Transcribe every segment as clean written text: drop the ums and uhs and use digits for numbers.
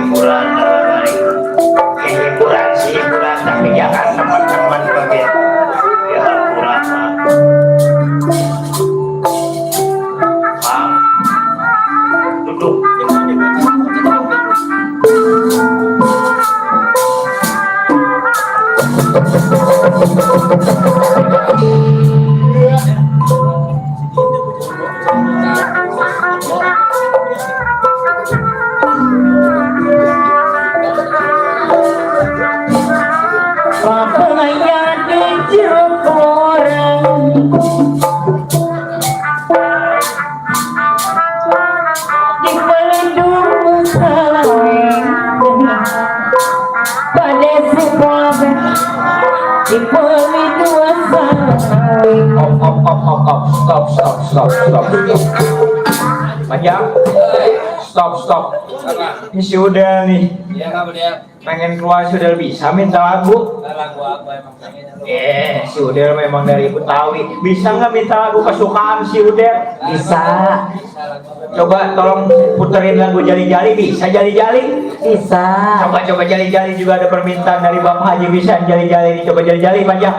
hiburan hiburan sih hiburan tapi jangan teman-teman bagian ya hiburan mah duduk stop panjang stop ini si Udel nih ya nggak boleh pengen keluar si Udel bisa minta lagu apa emang pengen si Udel memang dari Betawi bisa nggak minta lagu kesukaan si Udel Bisa. coba tolong puterin lagu jali-jali bisa jali-jali Bisa. coba jali-jali juga ada permintaan dari Bapak Haji bisa jali-jali coba jali-jali panjang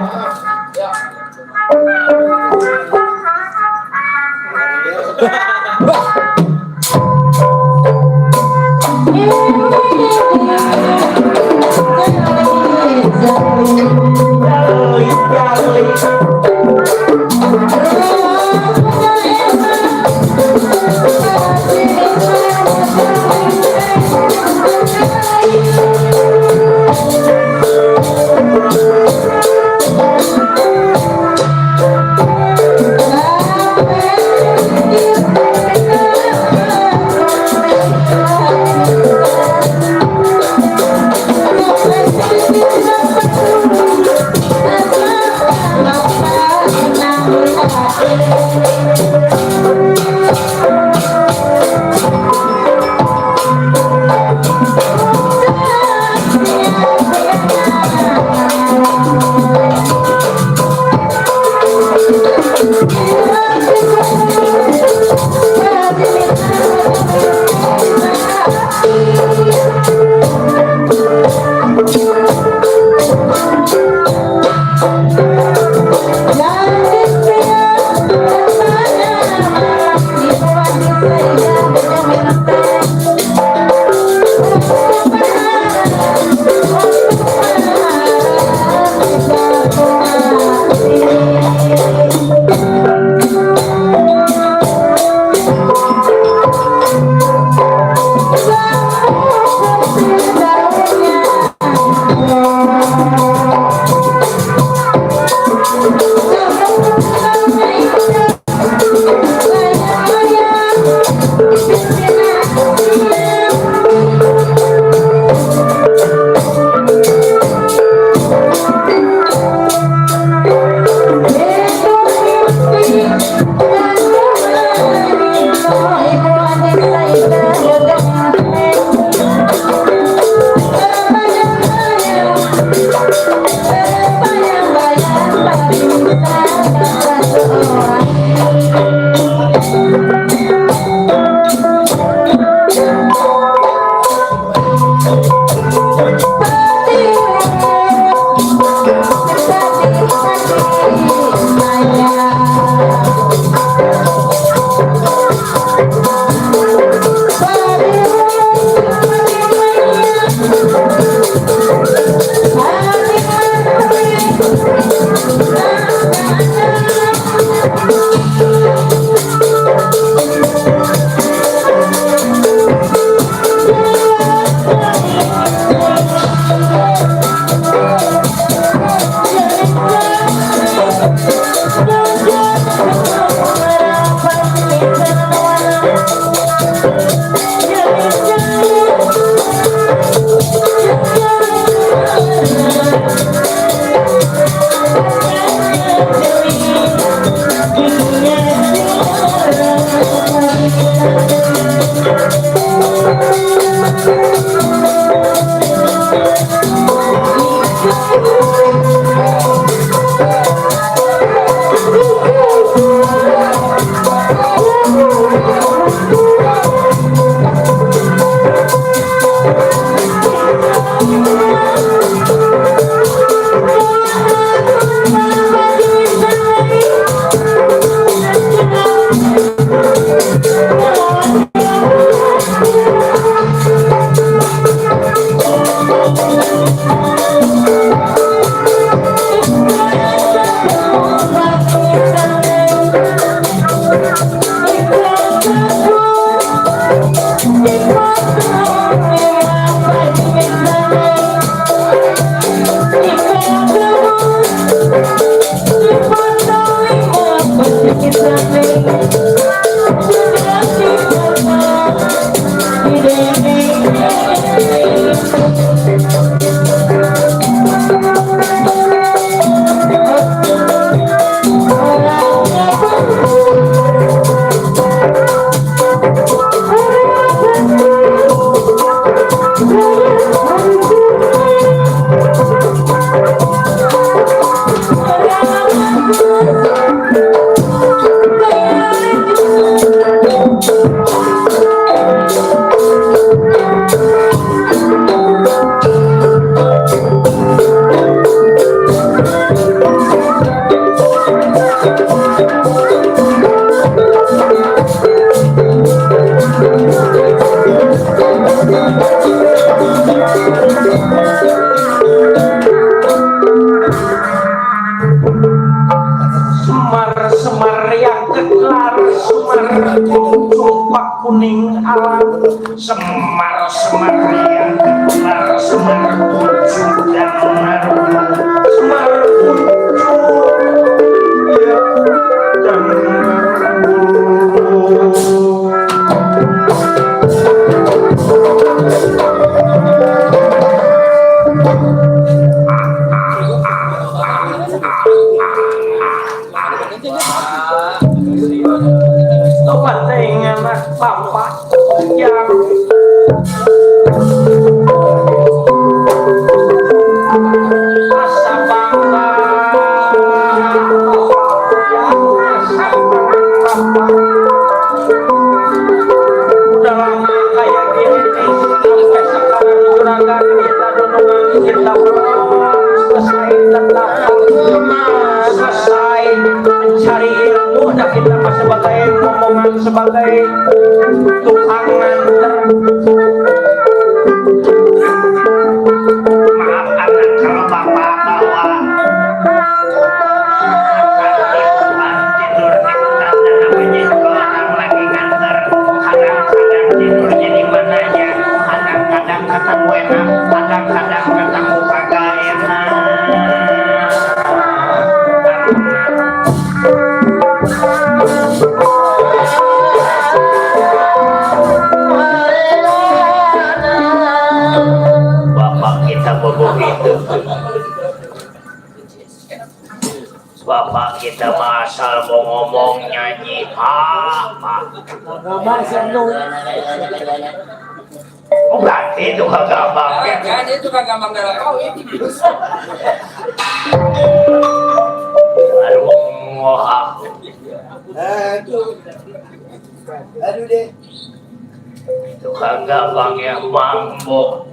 tumpak kuning alam semar yang semar kuncup dan semar kuncup ya dan Sobat dengan bapak yang asa bangga yang asa bangga udah lama kayak gini nih sampai sekarang juragan kita dunungan kita selesai tetap selesai mencari ilmu dan kita sebagai ngomongan sebagai tukang nganter. Maaf anak kalau bapak bawa tidur di hutan dan namanya juga orang lagi nganter. Kadang-kadang tidurnya di mananya, kadang-kadang ketemu enak, kadang-kadang ketemu kagak enak. Begitu bapak kita asal mau ngomong nyanyi apa oh berarti itu kagak abang Kan itu kan gampang dalam kau ini. aduh ngohak Aduh deh. itu kagak abang yang mambo.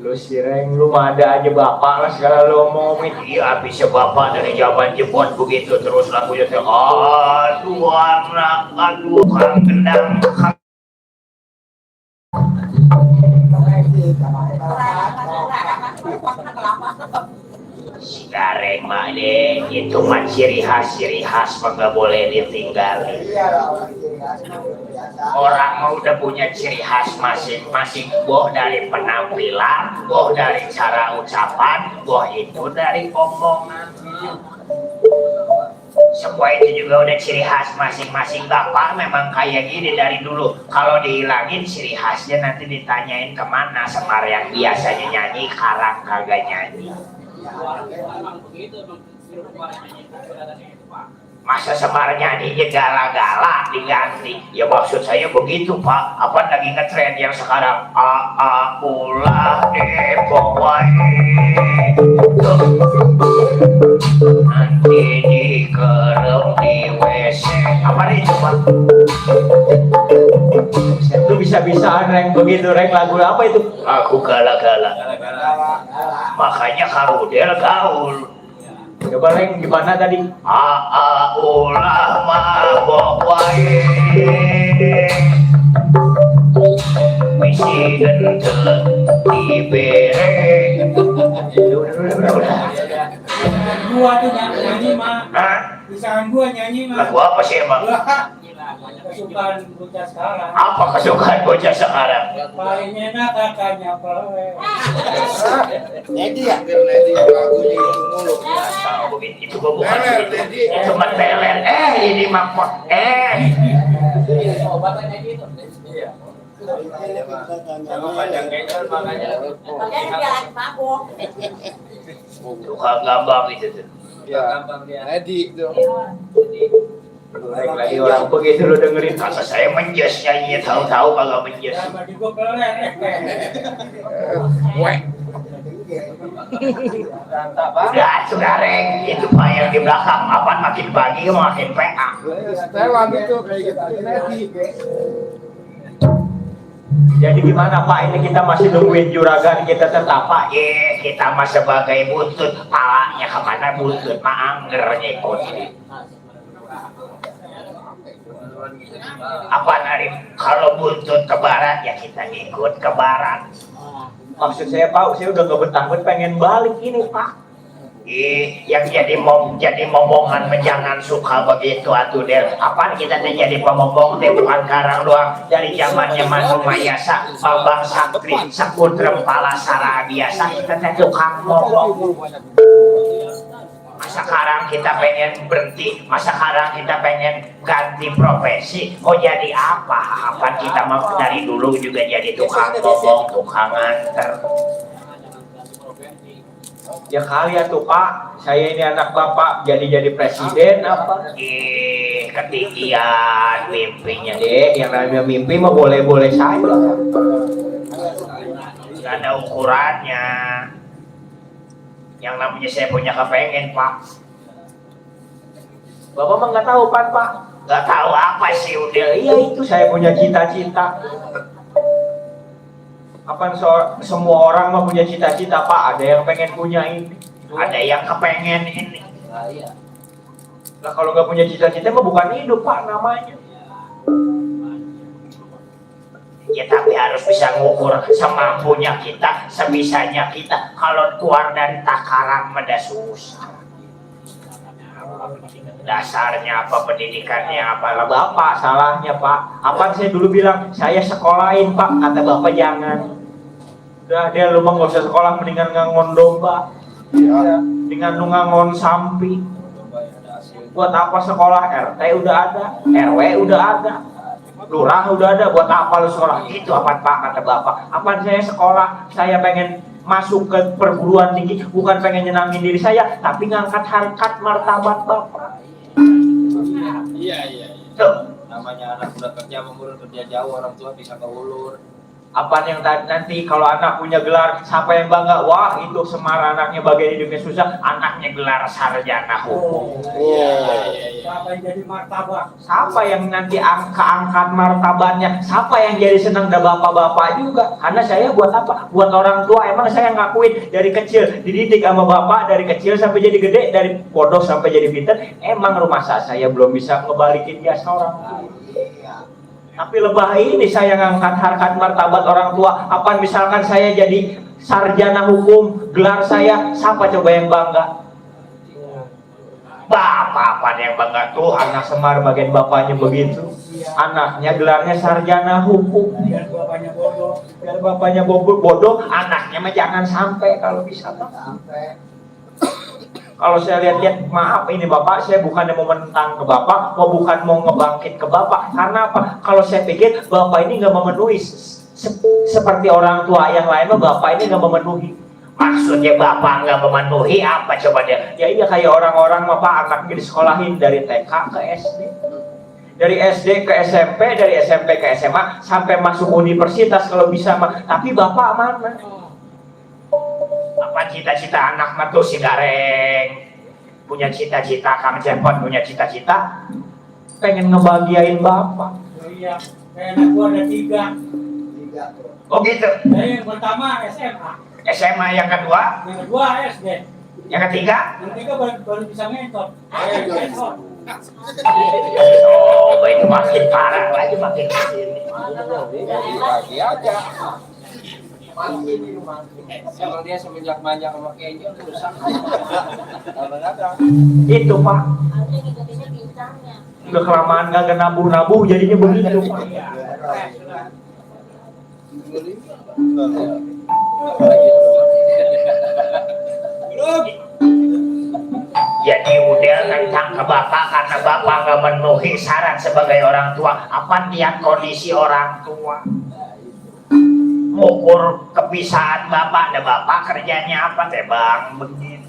Lu sireng lu mah ada aja bapak lah segala lu ngomongin iya bisa bapak dari zaman Jepun begitu terus lagunya tuh aduh anak aduh kang gendang si gareng mah deh itu mah ciri khas mah gak boleh ditinggalin. Orang mau udah punya ciri khas masing-masing, boh dari penampilan, boh dari cara ucapan, boh itu dari omongan. Semua itu juga udah ciri khas masing-masing. Bapak memang kayak gini dari dulu. Kalau dihilangin ciri khasnya nanti ditanyain kemana. Semar yang biasanya nyanyi, karang kagak nyanyi. Masa Semar nyanyinya gala-gala diganti? Ya maksud saya begitu Pak. Apa lagi ngetren yang sekarang? Ulah pokoknya nanti dikerem di WC. Apa itu Pak? Itu bisa-bisaan Reng begitu Reng. Lagu apa itu? Lagu gala-gala. Makanya karudel gaul. Coba Reng gimana tadi? Ulah mabok wae misi genteng dibere. Udah. Gua tuh nyanyi mah. Hah? Misalkan gua nyanyi mah. Lagu apa sih emang? Kesukaan bocah sekarang. Apa kesukaan bocah sekarang? Paling enak kakaknya pewe. Nedi ya, Nedi lagunya itu mulu. Tahu begitu itu gua bukan itu mah teler. Ini mah pot. Obatannya gitu. Iya. Sama panjang kencur makanya. Tukang gambar itu tuh. Ya, Gampang dia. Nedi tuh. Lagi orang begitu lu dengerin kata saya menjes nyanyi tahu-tahu kagak menjes. Sama di gua peler. Weh. Udah sudah Reng itu Pak yang di belakang apa makin pagi makin PA. Setelan itu kayak gitu. Nedi. Jadi gimana Pak ini kita masih nungguin juragan kita tetap Pak kita mah sebagai buntut palanya kemana buntut mah angger ngikut. Apa dari kalau buntut ke barat ya kita ikut ke barat. Maksud saya Pak, saya udah gak betah pengen balik ini Pak. Yang jadi momongan jangan suka begitu atuh Del. Apaan kita teh jadi pemomong teh bukan karang doang. Dari zamannya Manu Mayasa, Bambang Sakti, Sakutra Palasara biasa kita teh tukang ngomong. Masa sekarang kita pengen berhenti, masa sekarang kita pengen ganti profesi, mau jadi apa? Apa kita mau dari dulu juga jadi tukang ngomong, tukang nganter. Ya kali ya tuh Pak, saya ini anak Bapak jadi presiden apa? Ketinggian mimpinya Dek, yang namanya mimpi mah boleh-boleh saja. Gak ada ukurannya. Yang namanya saya punya kepengen Pak. Bapak mah nggak tahu kan Pak? Gak tahu apa sih udah. Iya itu saya punya cita-cita. Apa semua orang mah punya cita-cita Pak? Ada yang pengen punya ini, ada yang kepengen ini. Lah kalau nggak punya cita-cita mah bukan hidup Pak namanya. Ya tapi harus bisa ngukur semampunya kita, sebisanya kita. Kalau keluar dari takaran meda susah. Dasarnya apa, pendidikannya apa lah Bapak salahnya Pak. Apa saya dulu bilang saya sekolahin Pak, kata Bapak jangan. Udah dia lu mah nggak usah sekolah, mendingan ngangon domba, dengan ngangon sampi. Buat apa sekolah? RT udah ada, RW udah ada, lurah udah ada, buat apa lu sekolah? Itu apa Pak, kata Bapak. Apa saya sekolah, saya pengen masuk ke perguruan tinggi, bukan pengen nyenangin diri saya, tapi ngangkat harkat martabat Bapak. Iya. Tuh. Namanya anak udah kerja mengurus kerja jauh, orang tua bisa keulur. Apa yang nanti kalau anak punya gelar, siapa yang bangga? Wah itu Semar anaknya bagian hidupnya susah, anaknya gelar sarjana hukum. Siapa yang jadi martabak? Siapa yang nanti keangkat martabatnya? Siapa yang jadi senang dan bapak-bapak juga? Karena saya buat apa? Buat orang tua. Emang saya ngakuin dari kecil dididik sama bapak, dari kecil sampai jadi gede, dari bodoh sampai jadi pintar. Emang rumah saya belum bisa ngebalikin jasa orang tua. Tapi lebah ini saya ngangkat harkat martabat orang tua. Apa misalkan saya jadi sarjana hukum, gelar saya, siapa coba yang bangga? Bapak apa yang bangga tuh? Anak Semar bagian bapaknya begitu. Anaknya gelarnya sarjana hukum. Biar bapaknya bodoh. Biar bapaknya bodoh, anaknya mah jangan sampai kalau bisa sampai. Kalau saya lihat-lihat, maaf ini Bapak, saya bukan mau menentang ke Bapak, bukan mau ngebangkit ke Bapak. Karena apa? Kalau saya pikir Bapak ini nggak memenuhi seperti orang tua yang lain, Bapak ini nggak memenuhi. Maksudnya Bapak nggak memenuhi apa coba dia? Ya iya kayak orang-orang Bapak anaknya disekolahin dari TK ke SD. Dari SD ke SMP, dari SMP ke SMA, sampai masuk universitas kalau bisa mah. Tapi Bapak mana? Apa cita-cita anak mah tuh si Gareng punya cita-cita, Kang Cepot punya cita-cita Pengen ngebahagiain Bapak. Oh iya, kayak anak gua ada 3. oh gitu. Yang pertama SMA, SMA yang kedua, yang kedua SD, yang ketiga yang ketiga baru bisa ngentot. Ngentot. oh itu makin parah lagi makin kesini. Bagi aja. Emang dia semenjak manja sama Kenjo rusak. Kadang-kadang. Itu Pak. Udah kelamaan gak nabuh-nabuh jadinya begitu Pak. Jadi udah tentang ke Bapak karena Bapak nggak memenuhi syarat sebagai orang tua. Apa lihat kondisi orang tua? Mengukur kepisahan Bapak, ada Bapak kerjanya apa teh Bang? Begini.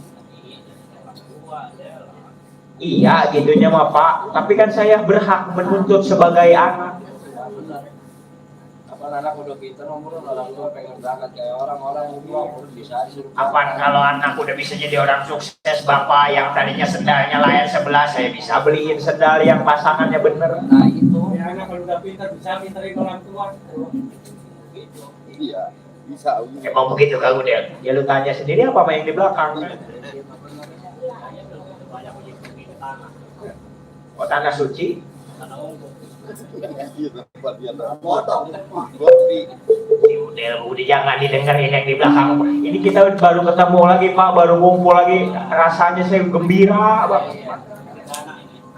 Iya gitunya mah Pak. Tapi kan saya berhak menuntut sebagai anak. Apa anak udah pintar umur orang tua pengen berangkat kayak orang-orang yang tua umur bisa disuruh. Apa kalau anak udah bisa jadi orang sukses Bapak yang tadinya sendalnya layar sebelah saya bisa Beliin sendal yang pasangannya bener. Nah itu. Ya anak kalau udah pintar bisa pinterin orang tua. Iya, bisa. emang begitu Kang Udel. Ya lu tanya sendiri apa main di belakang. Oh tanah suci. Iya, tempat dia potong. Gopi. Udah jangan didengerin yang di belakang. Ini kita baru ketemu lagi Pak, baru ngumpul lagi. Rasanya saya gembira Pak.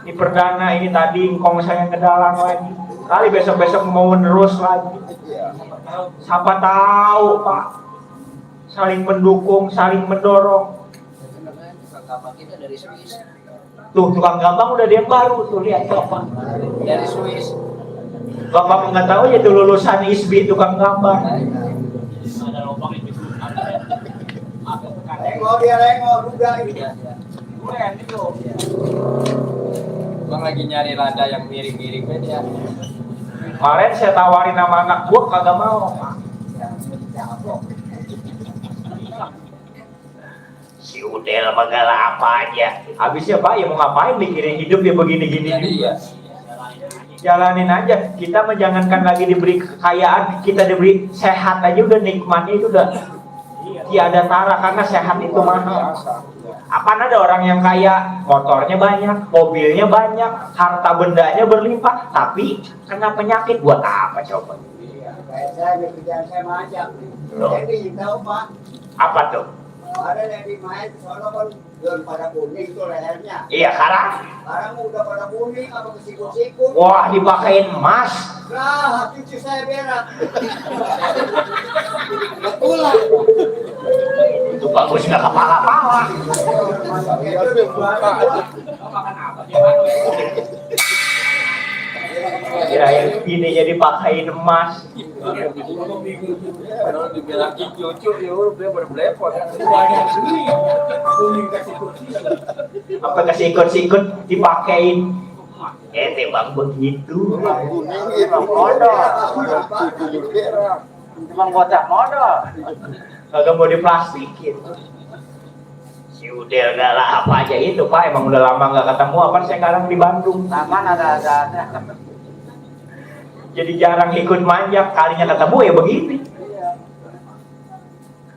Ini perdana, ini tadi engkong saya ngedalang lagi. Kali besok-besok mau menerus lagi. Siapa tahu Pak. Saling mendukung, saling mendorong. Kita dari Swiss. Tuh tukang gampang udah dia baru tuh, lihat Bapak. Dari Swiss. Bapak nggak tahu ya tuh lulusan ISBI tukang gambar. Ada lubang itu. Lengok dia lengok juga ini. Keren itu. Bang lagi nyari rada yang mirip-mirip ya. Kemarin saya tawarin sama anak gua kagak mau. Si Udel mah galak apa aja. Habisnya Pak ya mau ngapain mikirin hidup ya begini-gini Jadi juga. ya. Jalanin aja. Kita menjangankan lagi diberi kekayaan, kita diberi sehat aja udah nikmatnya itu udah tiada tara karena sehat itu mahal. Apaan ada orang yang kaya, motornya banyak, mobilnya banyak, harta bendanya berlimpah, tapi kena penyakit buat apa coba? Saya kerjaan saya macam. Jadi tahu Pak, Apa tuh? ada yang di main soalnya kan belum pada kuning tuh lehernya. Iya sekarang, Sekarang udah pada kuning apa kesikut-sikut. wah dipakein emas. Nah, cucu saya berak. Betulan. Itu bagus nggak kepala-pala. Kirain bininya dipakein emas. Kalau dibilang cucu ya udah dia berblepot. Banyak sini. Kuning kasih kursi. Apa kasih ikut-ikut dipakein? Bang begitu. Kuning gitu. Modal. Cuma bocah modal. Kagak mau diplastikin. Si Udel galak apa aja itu Pak, emang udah lama nggak ketemu. Apa saya sekarang di Bandung? Taman ada. Jadi jarang ikut manjak, kalinya ketemu ya begini.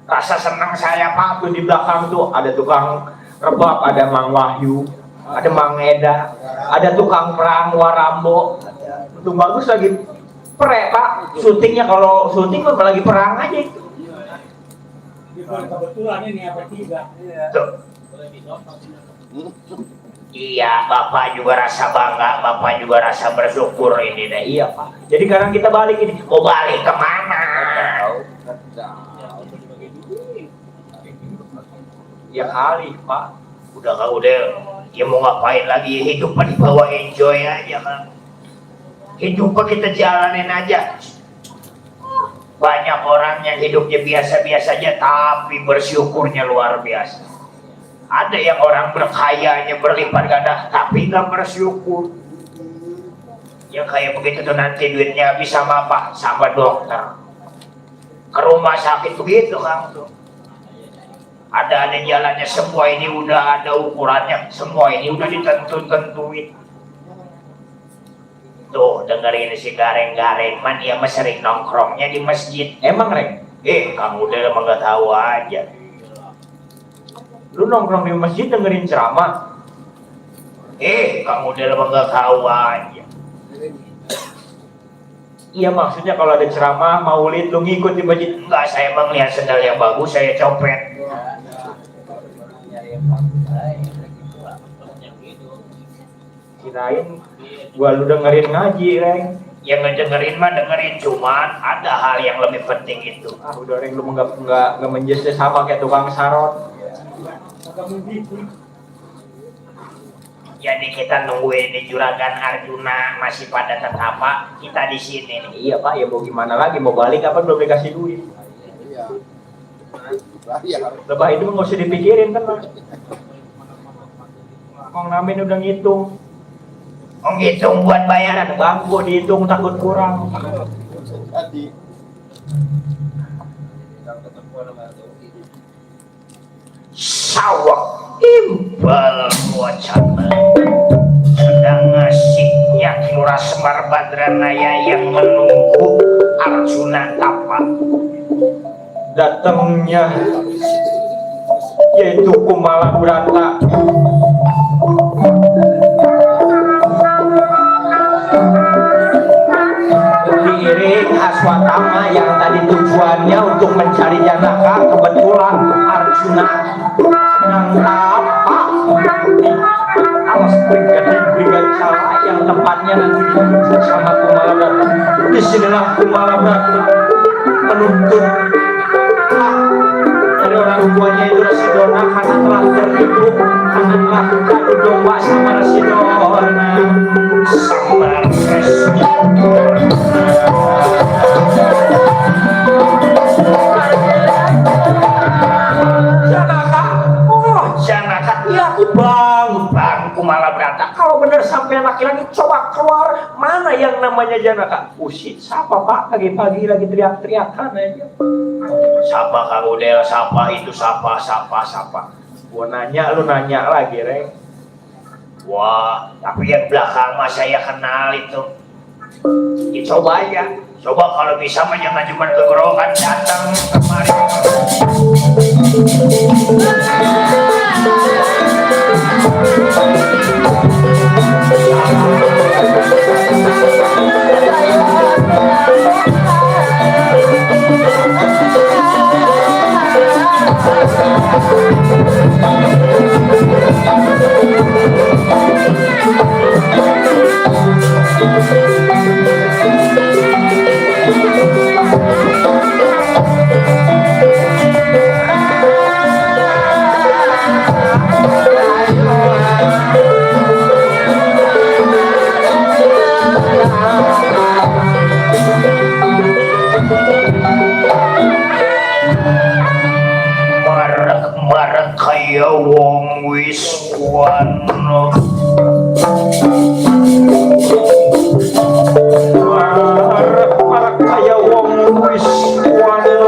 Rasa senang saya Pak tuh di belakang tuh ada tukang rebab, ada Mang Wahyu, ada Mang Eda, ada tukang perang Warambo. Itu bagus lagi pre Pak, syutingnya kalau syuting mah lagi perang aja itu. Kebetulan ini apa tiga. Tuh. Iya, Bapak juga rasa bangga, Bapak juga rasa bersyukur ini deh. Iya Pak. Jadi sekarang kita balik ini, mau balik kemana? Ya kali Pak. Udah, ya mau ngapain lagi, hidup dibawa enjoy aja kan. Hidup kita jalanin aja. Banyak orang yang hidupnya biasa-biasa aja, tapi bersyukurnya luar biasa. Ada yang orang berkayanya berlipat ganda, tapi nggak bersyukur. Yang kayak begitu tuh nanti duitnya habis sama apa? Sama dokter. Ke rumah sakit begitu Kang tuh. Ada jalannya, semua ini udah ada ukurannya, semua ini udah ditentuin. Tuh dengerin si Gareng-Gareng man, dia mah sering nongkrongnya di masjid. Emang Reng? Kamu udah emang nggak tahu aja. Lu nongkrong di masjid dengerin ceramah? Kamu udah emang nggak tahu aja. Iya maksudnya kalau ada ceramah maulid lu ngikut di masjid? Enggak, saya emang lihat sendal yang bagus saya copet. Kirain gua lu dengerin ngaji Reng. Yang ngedengerin mah dengerin, cuman ada hal yang lebih penting itu. Udah Reng, lu nggak menjesnya sama kayak tukang sarot. Jadi kita nungguin di Juragan Arjuna masih pada tetapa, kita di sini nih. Iya Pak, ya mau gimana lagi, mau balik apa belum dikasih duit. Lebah itu nggak usah dipikirin kan Pak. Kong Namin udah ngitung. Ngitung buat bayaran, bangku dihitung takut kurang. Sawak imbal bocah sedang ngasihnya Lurah Semar Badranaya yang menunggu Arjuna Tapa datangnya, yaitu Kumala Burata. Diiring Aswatama yang tadi tuh hari Janaka kebetulan Arjuna sedang apa alas berikan salah yang tempatnya nanti sama Kumalabrata. Disinilah Kumalabrata menuntut dari orang tuanya itu Rasidona karena telah tertipu, karena telah beradu domba sama Rasidona sama Janaka. Oh Janaka, iya aku bang Kumalabrata. Kalau benar sampai laki-laki coba keluar, mana yang namanya Janaka? Usit, siapa pak? Pagi-pagi lagi teriak-teriakan aja. Siapa Kang Udel? Siapa itu? Siapa? Gua nanya, lu nanya lagi, Reng. Wah, tapi yang belakang mah saya kenal itu. Ya, coba aja. Coba kalau bisa mah jangan cuma kegorokan datang kemari. Marek kaya wong wis wano. Marek kaya wong wis wano.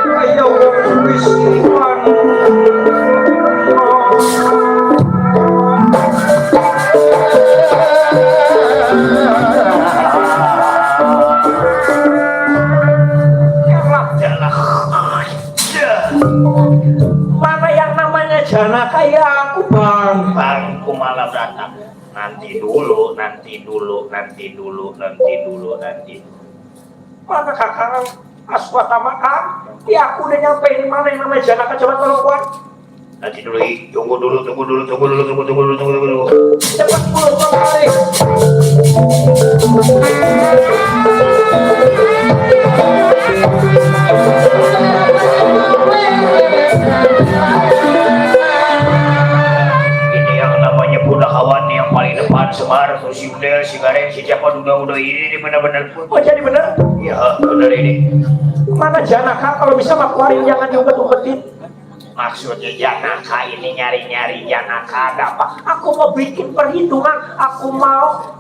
Kaya wong wis wano. Mana yang namanya Janaka ya aku bang Kumalabrata. Nanti dulu. Mana kakak Aswatama kan? Ya aku udah nyampein mana yang namanya Janaka, coba tolong kuat. Nanti dulu, tunggu dulu. Cepat dulu kembali. Ini yang namanya Punakawan yang paling depan, Semar, si Udel, si Gareng, si siapa udah ini benar-benar. Oh jadi benar? Ya benar ini. Mana Janaka? Kalau bisa mah keluarin, jangan diumpet-umpetin. Maksudnya Janaka ini nyari-nyari Janaka ada apa? Aku mau bikin perhitungan, aku mau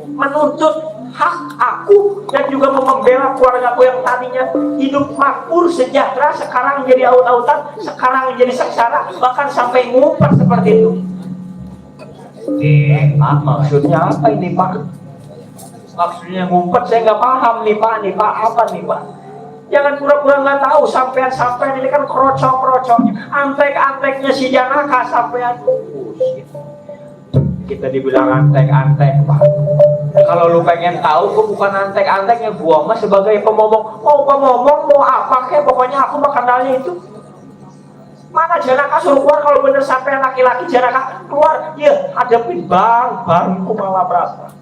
menuntut hak aku dan juga mau membela keluarga aku yang tadinya hidup makmur sejahtera, sekarang jadi aut-autan, sekarang jadi sengsara, bahkan sampai ngumpet seperti itu. Maksudnya apa ini Pak? Maksudnya ngumpet saya nggak paham nih Pak, apa nih Pak? Jangan pura-pura nggak tahu, sampean ini kan krocok-krocoknya, antek-anteknya si Janaka sampean. Kita dibilang antek-antek Pak. Kalau lu pengen tahu, gua bukan antek-anteknya, gua mah sebagai pemomong. Mau pemomong, mau apa kek, pokoknya aku mah kenalnya itu. Mana Janaka suruh keluar, kalau bener sampean laki-laki Janaka keluar, ya hadapin bang Kumalabrata.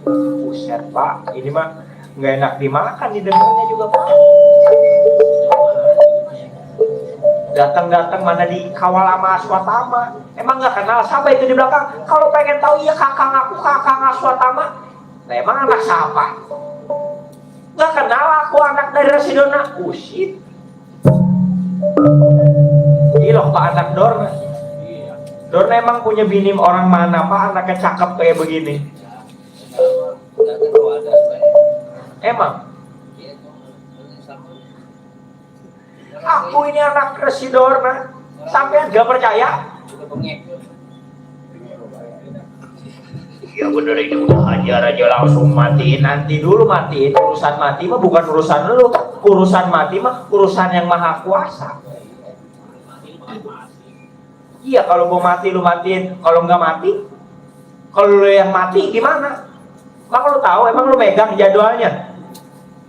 Buset Pak, ini mah nggak enak dimakan, didengarnya juga Pak. Datang-datang mana dikawal sama Aswatama. Emang nggak kenal siapa itu di belakang? Kalau pengen tahu ya kakang aku, kakang Aswatama. Nah, emang anak siapa? Nggak kenal aku, anak dari Rasidona. Usit. Gila Pak, anak Dorna. Dorna emang punya bini orang mana Pak, anaknya cakep kayak begini? Emang? Aku ini anak Residorna, sampean gak percaya? Ya bener ini udah hajar aja langsung matiin. Nanti dulu matiin, urusan mati mah bukan urusan lu, urusan mati mah urusan yang maha kuasa. Iya kalau mau mati lu matiin, kalau nggak mati, kalau lu yang mati gimana? Emang lu tahu, emang lu megang jadwalnya?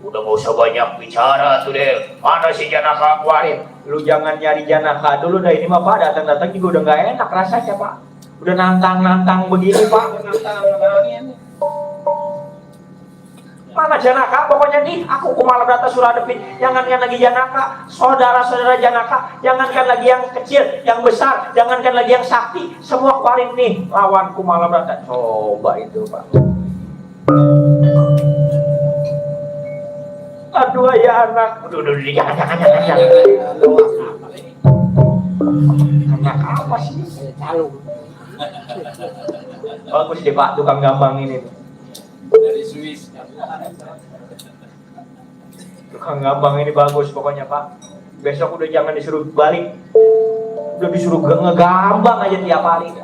Udah gak usah banyak bicara tuh deh. Mana si Janaka kemarin? Lu jangan nyari Janaka dulu dah, ini mah Pak datang-datang juga udah nggak enak rasanya Pak. Udah nantang-nantang begini Pak. Mana Janaka? Pokoknya nih aku kumalam data Suradepit. Jangankan lagi Janaka, saudara-saudara Janaka, jangankan lagi yang kecil, yang besar, jangankan lagi yang sakti, semua kemarin nih lawan kumalam data. Coba itu Pak. Aduh ya anak. Udah jangan. Anak apa sih? Calung. Bagus deh Pak tukang gambang ini. Dari Swiss. Tukang gambang ini bagus pokoknya Pak. Besok udah jangan disuruh balik. Udah disuruh ngegambang aja tiap hari.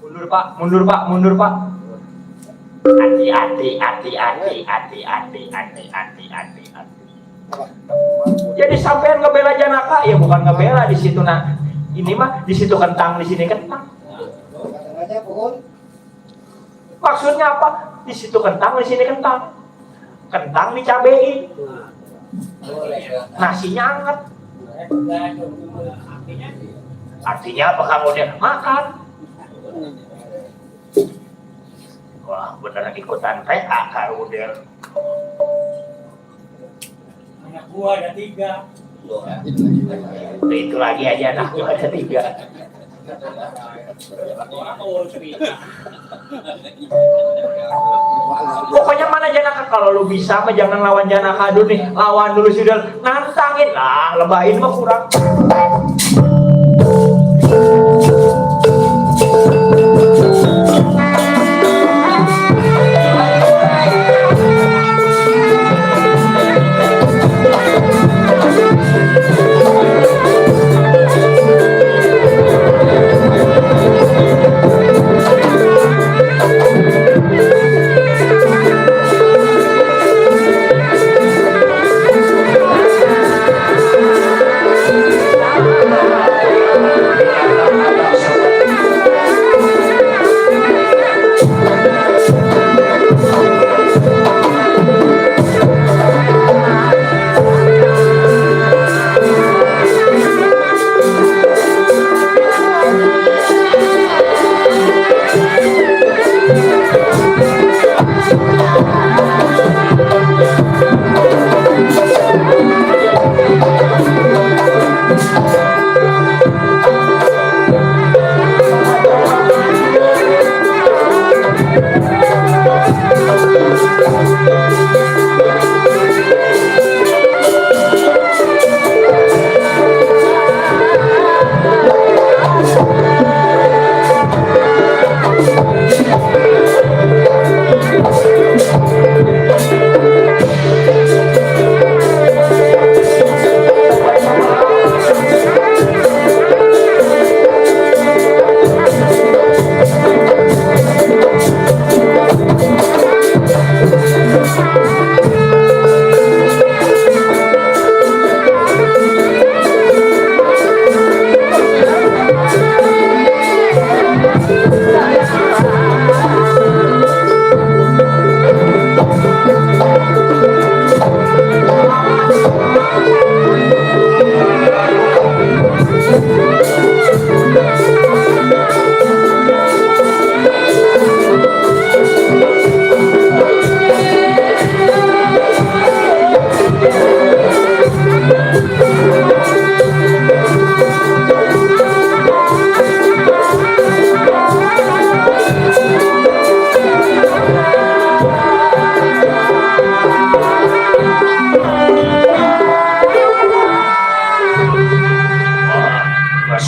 Mundur Pak. Hati-hati. Jadi sampean ngebela Janaka ya bukan ngebela di situ nah. Ini mah di situ kentang, di sini kentang. Katanya pohon. Maksudnya apa? Di situ kentang, di sini kentang. Kentang dicabein. Nasinya anget. Artinya apa kamu dia makan? Wah beneran ikutan PA Karudel. Anak gua ada 3. Itu lagi aja anak gua ada 3. Pokoknya mana Janaka, kalau lu bisa mah jangan lawan Janaka dulu nih, lawan dulu sudah nantangin lah, lebahin mah kurang.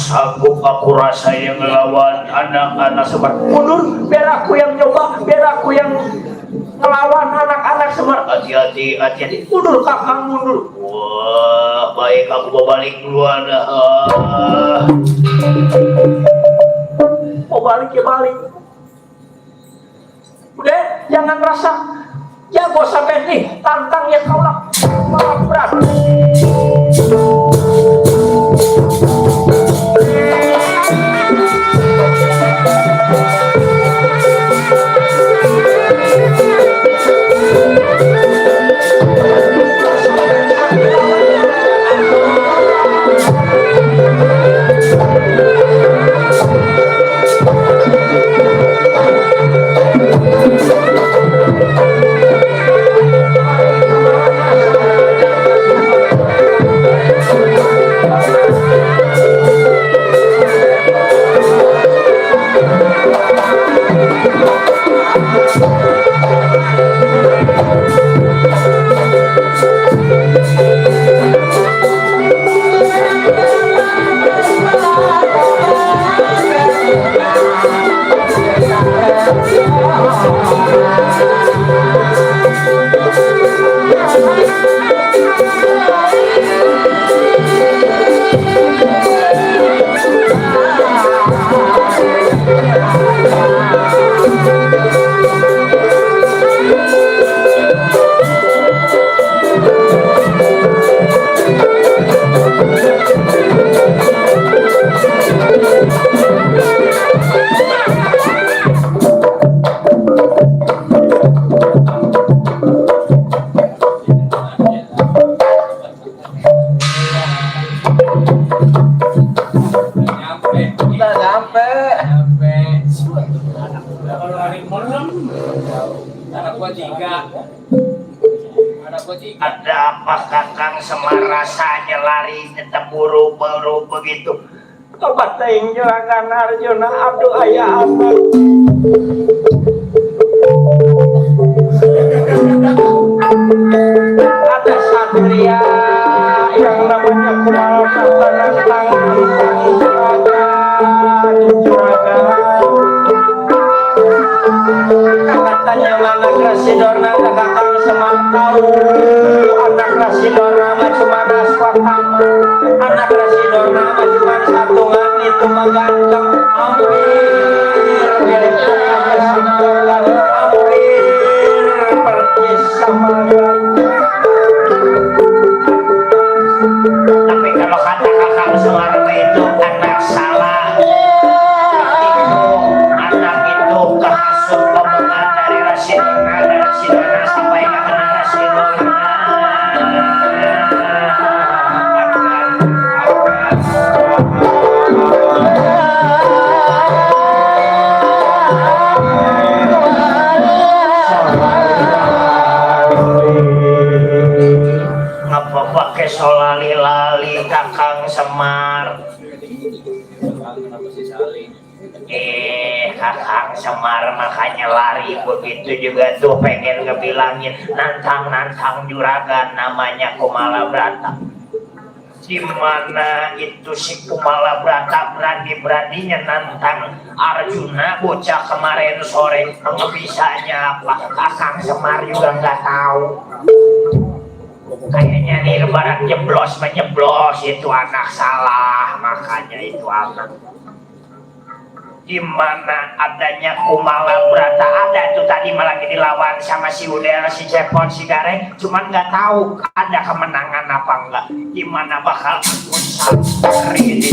Sanggup aku rasanya ngelawan anak-anak Semar. Mundur, biar aku yang nyoba, biar aku yang ngelawan anak-anak Semar. Hati-hati. Mundur kakak, mundur. Wah, baik aku mau balik duluan. Mau balik ya balik. Udah, jangan rasa jago sampai nih, tantang ya kau lah. Malah berat. tiga. Ada tiga. Ada apa Kakang Semar rasanya lari tetap buru-buru begitu? Tobat teuing juragan Arjuna abdu aya apa? Ada satria yang namanya Kumala Pratama juragan. Katanya mana Grasidorna Kakang Semar tahu anak Grasidorna mah cuma swatama, anak Grasidorna mah cuma satungan itu mah ganteng hampir mirip aja singgalan hampir persis sama Tapi kalau kata Kakang Semar itu anak salah, anak itu kehasut omongan dari Rasidorna sampai nggak kena Rasidorna. Ngapa pakai solali-lali Kakang Semar? Kenapa sih saling? Kakang Semar makanya lari begitu juga tuh pengen ngebilangin nantang juragan namanya Kumala Brata. Dimana itu si Kumala Brata berani-beraninya nantang Arjuna bocah kemarin sore, ngebisanya apa Kakang Semar juga nggak tahu. Kayaknya nih lebaran menjeblos itu anak salah, makanya itu anak. Dimana adanya Kumala Brata ada tuh tadi malah dilawan sama si Udel, si Cepon, si Gareng, cuman nggak tahu ada kemenangan apa enggak. Gimana bakal hari ini?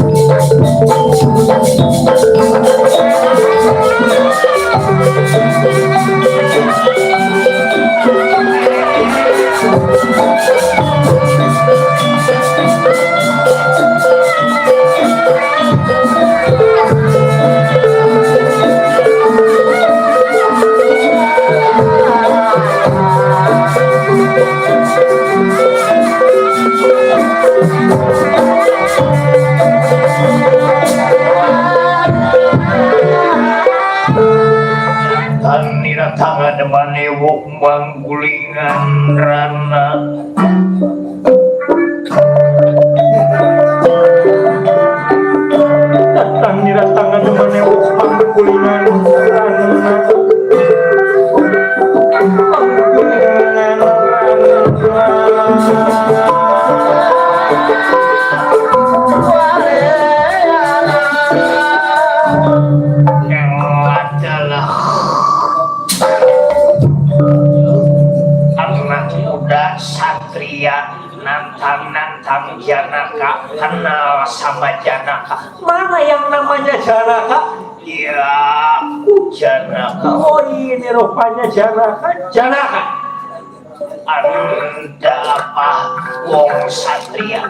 Tangan manewuk manggulingan rana datang tangan manewuk manggulingan rana manggulingan yang adalah anak muda satria nantang Janaka, kenal sama Janaka. mana yang namanya Janaka? Ya, Janaka. Oh ini rupanya Janaka. Anda apa wong satria?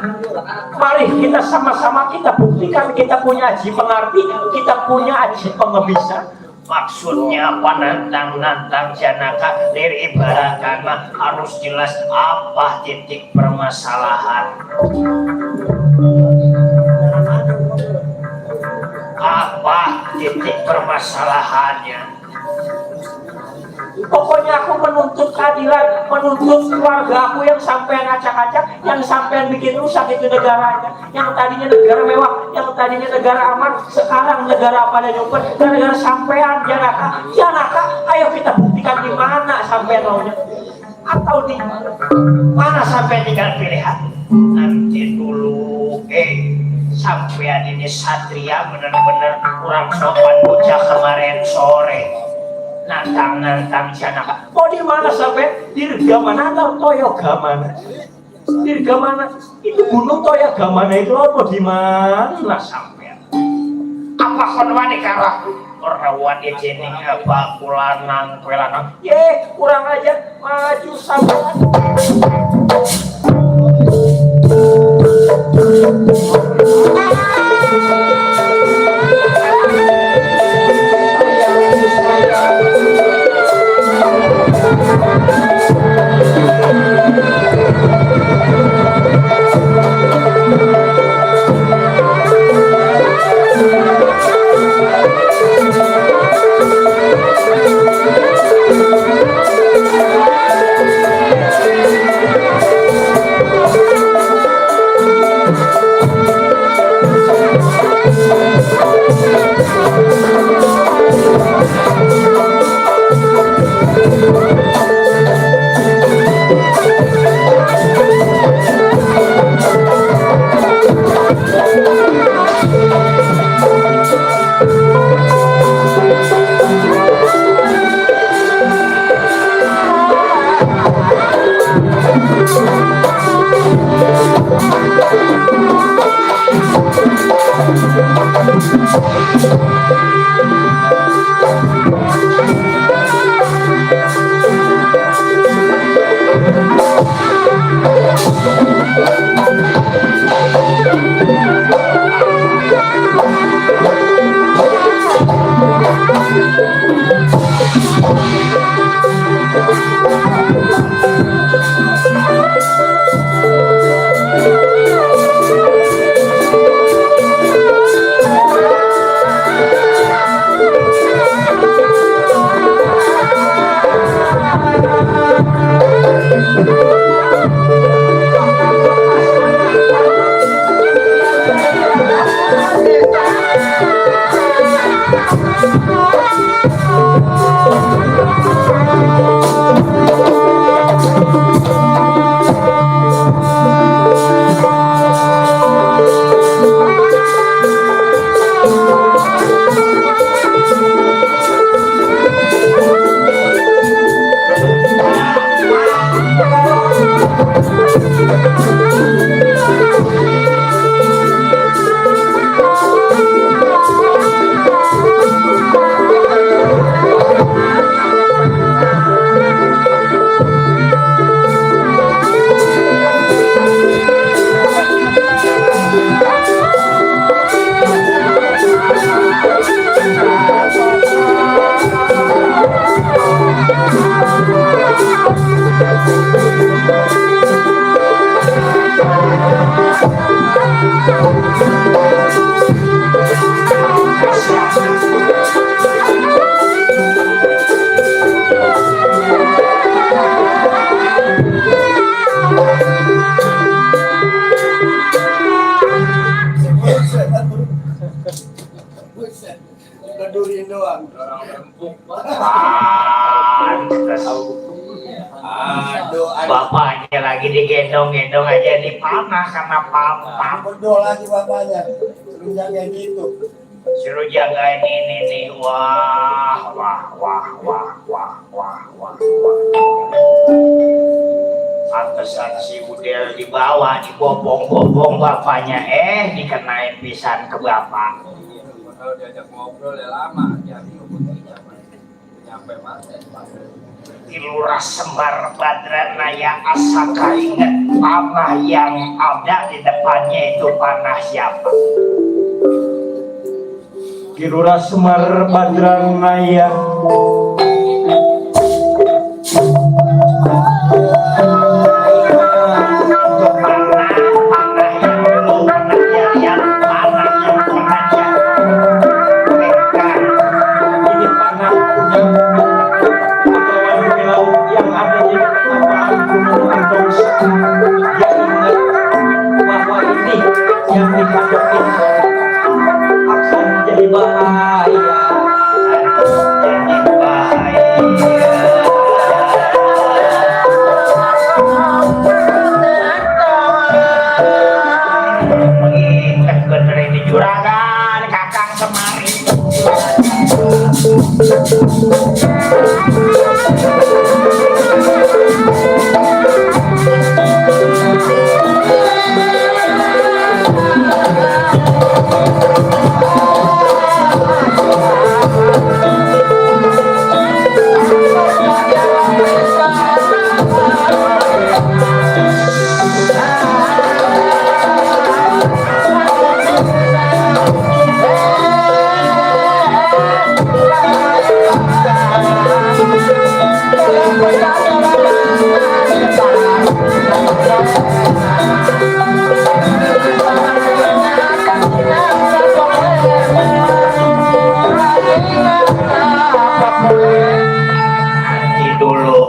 Mari kita sama-sama kita buktikan kita punya aji pengerti, kita punya aji pengebisa. Maksudnya apa nantang Janaka? Dari ibaratkan mah harus jelas apa titik permasalahan. Apa titik permasalahannya? Pokoknya aku menuntut keadilan, menuntut keluarga aku yang sampai ngacak-acak, yang sampai bikin rusak itu negaranya. Yang tadinya negara mewah, yang tadinya negara aman, sekarang negara pada nyumpet, gara-gara sampean Janaka, ayo kita buktikan di mana sampean maunya. Atau di mana sampean tinggal pilihan. Nanti dulu, sampean ini satria bener-bener kurang sopan bocah kemarin sore. Nantang Janaka. Mau di mana sampai? Dirga mana atau Toyoga mana? Dirga mana? Itu gunung Toyoga mana itu mau di mana sampai? Apa konwani karo rawan jening apa kulanan. Kurang aja maju sampean. Buset, kedurin doang. Orang rempuk. Pantes. Aduh, Bapaknya lagi digendong-gendong aja dipanah karena pam-pam. berdoa lagi bapaknya. Suruh jaga gitu. Suruh jagain ini nih. Wah. Pantesan si Udel dibawa, dibobong-bobong bapaknya. Dikenain pisan ke bapak. Kalau diajak ngobrol ya lama, jadi nyampe mati. Kilurah Sembar Badranaya asal ingat panah yang ada di depannya itu panah siapa? Kilurah Semar Badranaya. Yang dikadokin akan jadi bahaya. Bener di juragan kakang semari.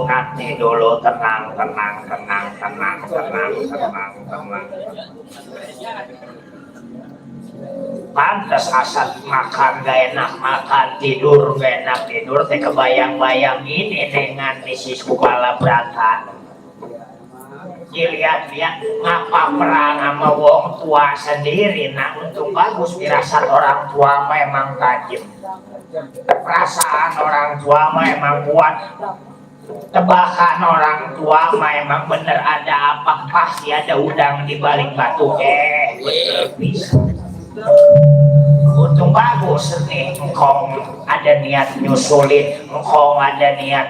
Nanti dulu, tenang. Pantes asal makan gak enak makan, tidur gak enak tidur, teh kebayang-bayang ini dengan misi kepala berantan. Lihat ngapa perang sama wong tua sendiri. Nah untung bagus firasat orang tua memang tajam, perasaan orang tua memang kuat, tebakan orang tua memang bener ada apa, pasti ada udang di balik batu. Bener bisa. untung bagus nih engkong ada niat nyusulin, engkong ada niat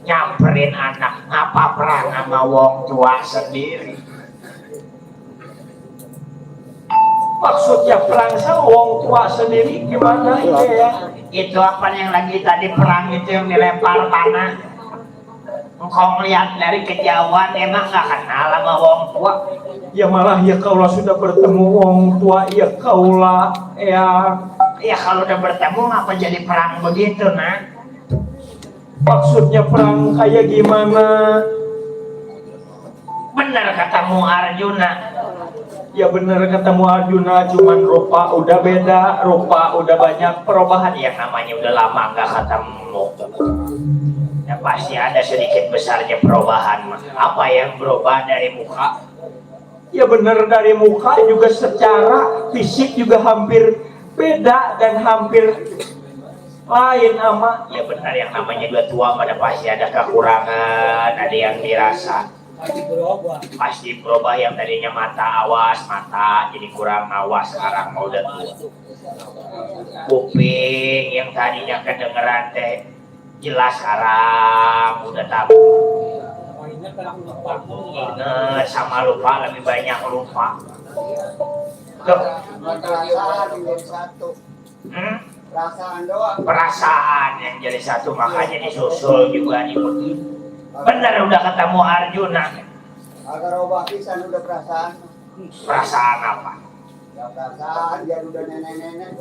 nyamperin anak, ngapa perang sama wong tua sendiri? Maksudnya perang sama wong tua sendiri gimana ya? Itu apa yang lagi tadi perang itu yang dilempar panah? Engkau lihat dari kejauhan emang gak kenal sama wong tua? Ya malah ya kaulah sudah bertemu wong tua ya kaulah ya. Ya kalau udah bertemu ngapa jadi perang begitu nah? Maksudnya perang kayak gimana? Bener katamu Arjuna. Ya bener ketemu Arjuna, cuman rupa udah beda, rupa udah banyak perubahan. Yang namanya udah lama gak ketemu, ya pasti ada sedikit besarnya perubahan. Apa yang berubah dari muka? Ya bener dari muka juga, secara fisik juga hampir beda dan hampir lain ama. Ya benar, yang namanya dua tua pada pasti ada kekurangan, ada yang dirasa. Pasti berubah. Pasti berubah, yang tadinya mata awas, mata jadi kurang awas, sekarang mau udah tua. Kuping yang tadinya kedengeran teh jelas, sekarang udah tahu. Mainnya kan lupa. Ingat sama lupa, lebih banyak lupa. Tuh. Perasaan yang jadi satu. Perasaan doang. Perasaan yang jadi satu, makanya disusul juga nih begini. Bener udah ketemu Arjuna. Agar ubah pisan udah perasaan. Perasaan apa? Ya perasaan biar udah nenek-nenek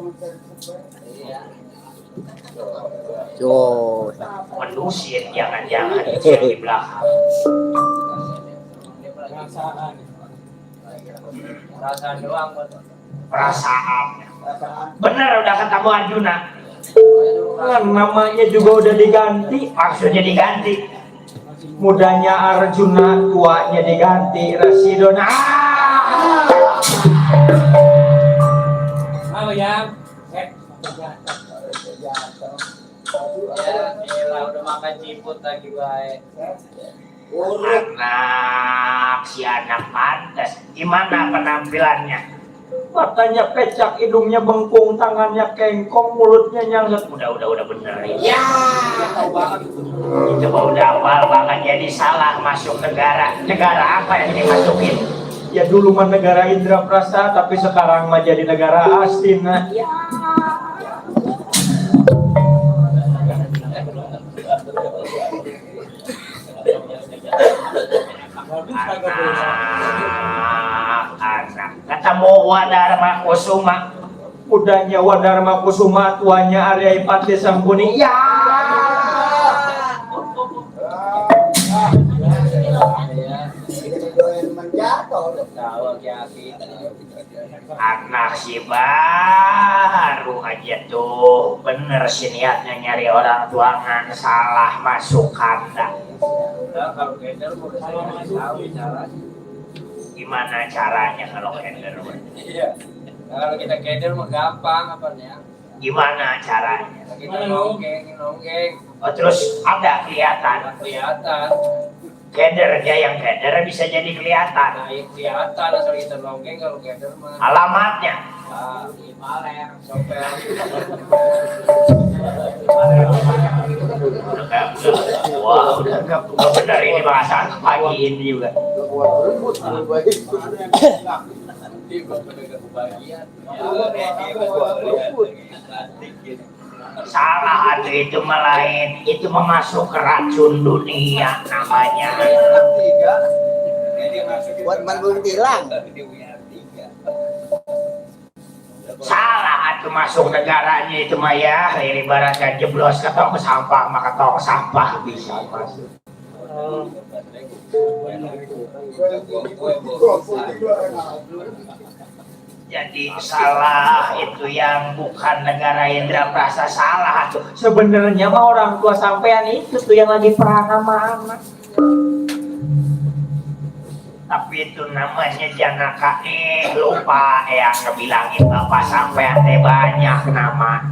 iya. Menusir, jangan-jangan itu yang di belakang. Perasaan. Perasaan doang. Perasaan. Perasaan. Bener udah ketemu Arjuna. Kan namanya juga udah diganti, Maksudnya diganti. mudanya Arjuna, tuanya diganti Rasidona. Apa yang? Ya, gila udah makan ciput lagi baik. Anak, si anak pantas. Gimana penampilannya? Matanya pecak, hidungnya bengkung, tangannya kengkong, mulutnya nyanglet. Udah bener ya. Itu mah udah awal banget, jadi salah masuk negara. Negara apa yang dimasukin? Ya dulu mah negara Indraprasta, tapi sekarang mah jadi negara Astina. Ya. Anak ketemu Wadarma Kusuma, Mudanya Wadarma Kusuma, tuanya Arya Ipati Sangkuni. Ya. Anak si baru aja tuh, bener sih niatnya nyari orang tua, ngan salah masuk kandang. Nah, kalau keder mau tahu caranya. Gimana caranya kalau keder? Iya. Nah, kalau kita keder mah gampang apanya. Gimana caranya? Kita nonggeng. Oh, terus ada kelihatan. Kelihatan. Kedernya yang keder bisa jadi kelihatan. Nah, yang kelihatan asal kita nonggeng. Kalau keder mah. Alamatnya. Ah, Maler, sopir. Wah, udah enggak benar ini bahasa pagi ini juga. Salah atau itu melain, itu memasuk ke racun dunia namanya. Buat manggung tilang. Salah atau masuk negaranya itu mah ya, ibaratkan jeblos ke tong sampah, maka tong sampah bisa masuk. Jadi salah itu yang bukan negara Indraprasta, salah tuh. Sebenarnya mah orang tua sampean itu tuh yang lagi perang sama anak. Tapi itu namanya Janaka, lupa yang ngebilangin bapak sampean teh banyak nama.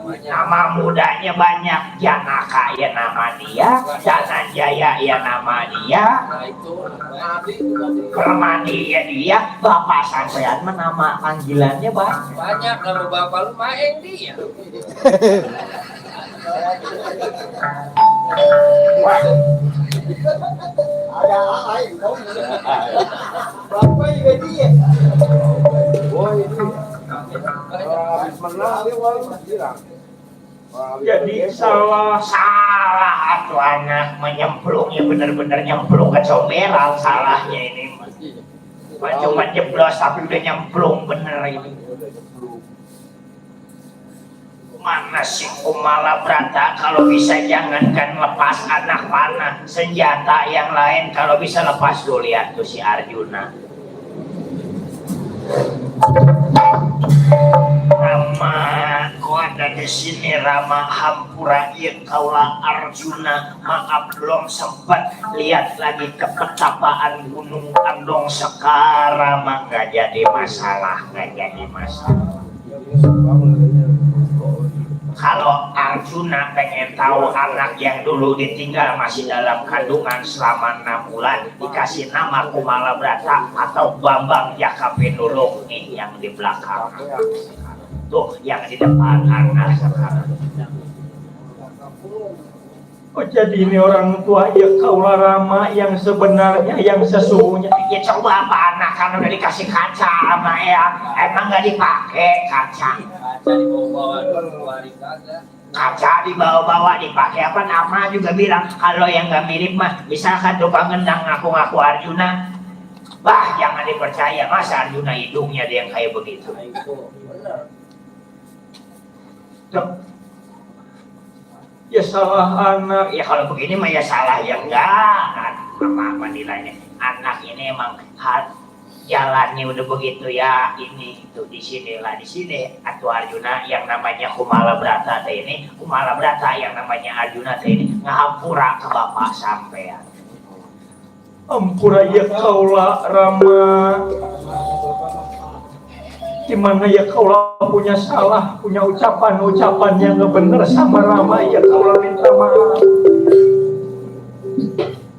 Nama mudanya banyak, Janaka ya nama dia, Jananjaya ya nama dia, Nah itu Permadi ya dia, bapak sampean mah nama panggilannya banyak. banyak nama bapak lu main dia. Ada lain dong. Bapak juga dia. Jadi salah Atuh anak menyemplung ya bener-bener nyemplung ke comberan salahnya ini mah. Cuma jeblos tapi udah nyemplung bener ini. Mana si Kumala Brata kalau bisa jangankan lepas anak panah, senjata yang lain kalau bisa lepas dulu. Lihat tuh si Arjuna. Rama kau ada di sini Rama hampura ieu kaula Arjuna, maaf belum sempat lihat lagi ke petapaan Gunung Andong sekarang mah nggak jadi masalah. Kalau Arjuna pengen tahu anak yang dulu ditinggal masih dalam kandungan selama 6 bulan dikasih nama Kumala Brata atau Bambang Jakapinulung nih yang di belakang. Tuh yang di depan anak sekarang. oh jadi ini orang tua ya kaula Rama yang sebenarnya yang sesungguhnya. Ya coba apa anak kan udah dikasih kaca sama ya, emang nggak dipakai kaca? Kaca dibawa-bawa dulu hari kagak. Kaca dibawa-bawa dipakai apa? Nama juga bilang kalau yang nggak mirip mah misalkan tukang gendang ngaku-ngaku Arjuna, bah jangan dipercaya, masa Arjuna hidungnya dia yang kayak begitu. Nah itu bener. Tuh. Ya salah anak. Ya kalau begini mah ya salah ya enggak kan apa nilainya. Anak ini emang jalannya udah begitu ya, ini itu di sini atau Arjuna yang namanya Kumala Brata ini, Kumala Brata yang namanya Arjuna ini ngahampura ke bapak sampean. Ampura ya kaula Rama. Gimana ya kaula punya salah, punya ucapan yang nggak bener sama Rama ya kaula minta maaf.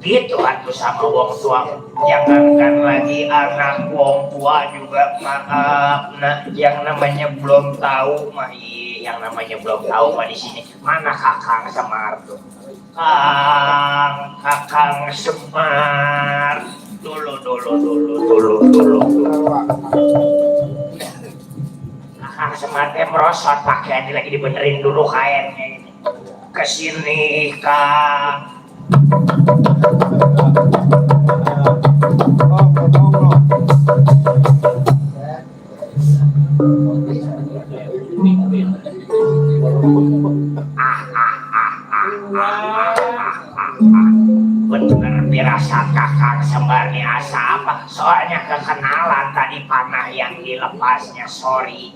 Gitu atuh sama wong tua, jangankan lagi anak wong tua juga maaf. Nah yang namanya belum tahu mah yang namanya belum tahu mah di sini mana Kakang Semar tuh. Kakang Semar dulu. Kakang Semar teh merosot pakaian lagi dibenerin dulu kainnya ini. Kesini Kang. Bener dirasa Kakang Sembar nih asa apa? Soalnya kekenalan tadi panah yang dilepasnya. Sorry.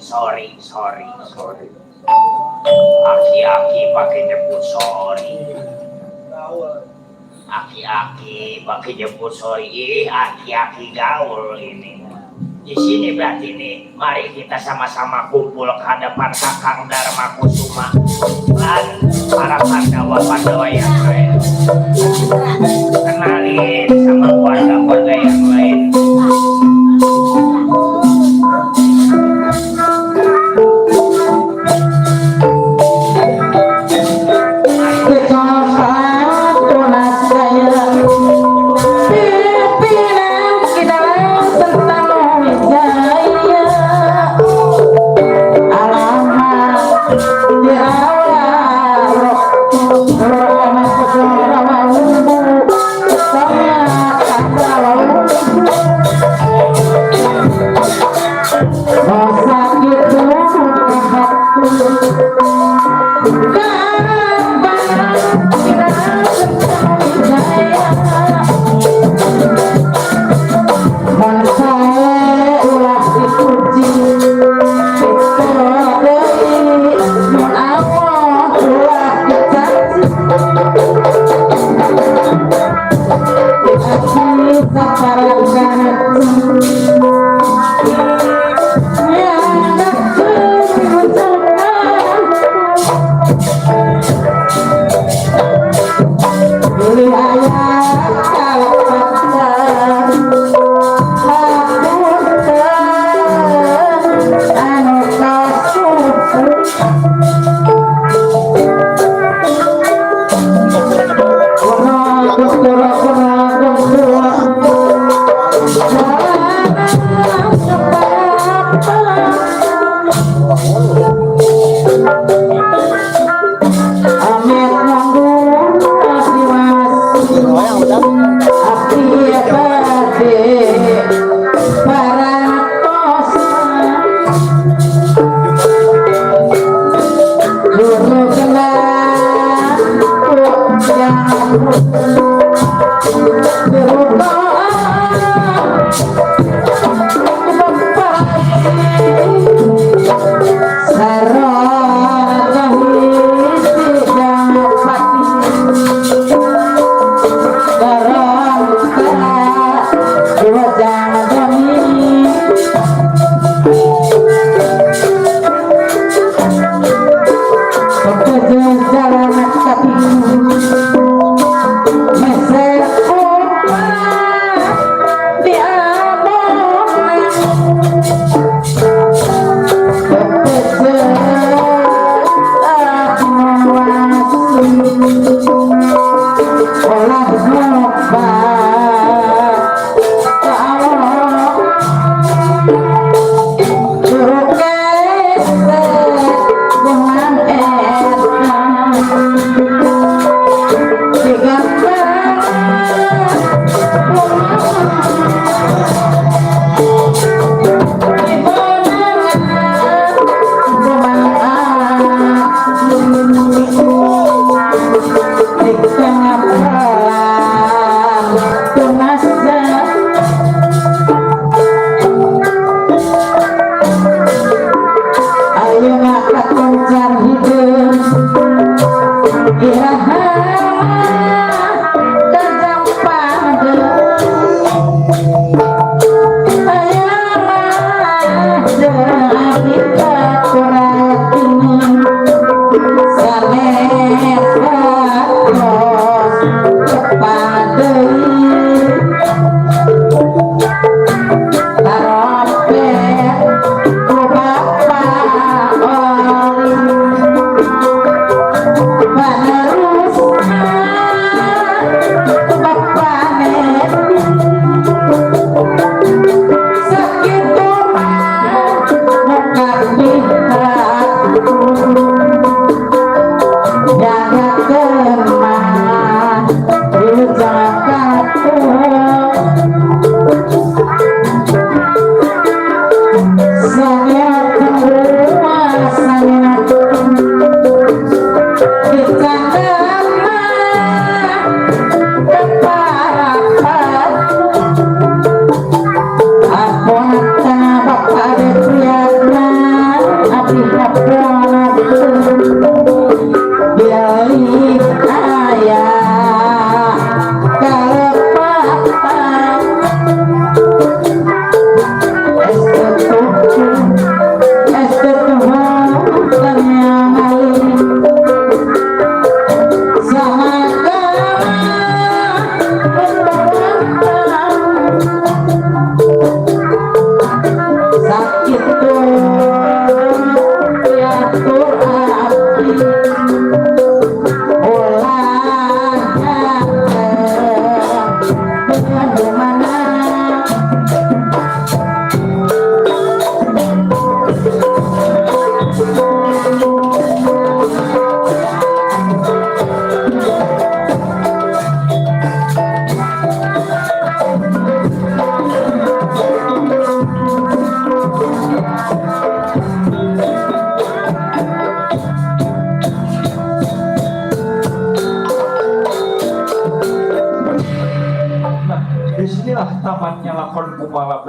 Aki-aki pakai nyebut sorry. Aki-aki pakai jemput sorry, aki-aki gaul ini. Di sini berarti nih, mari kita sama-sama kumpul ke hadapan Kakang Dharma Kusuma dan para Pandawa yang lain. Kenalin sama keluarga-keluarga yang lain. Sama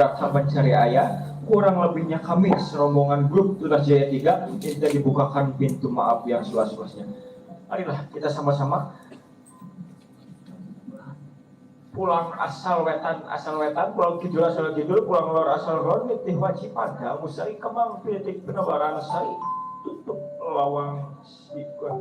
raka mencari ayah. Kurang lebihnya kami serombongan grup Tunas Jaya 3 minta dibukakan pintu maaf yang seluas-luasnya. Marilah kita sama-sama pulang asal wetan, pulang kidul asal kidul, pulang lor asal lor, nitih wajib pada musari kemang pitik penebaran sari tutup lawang sikut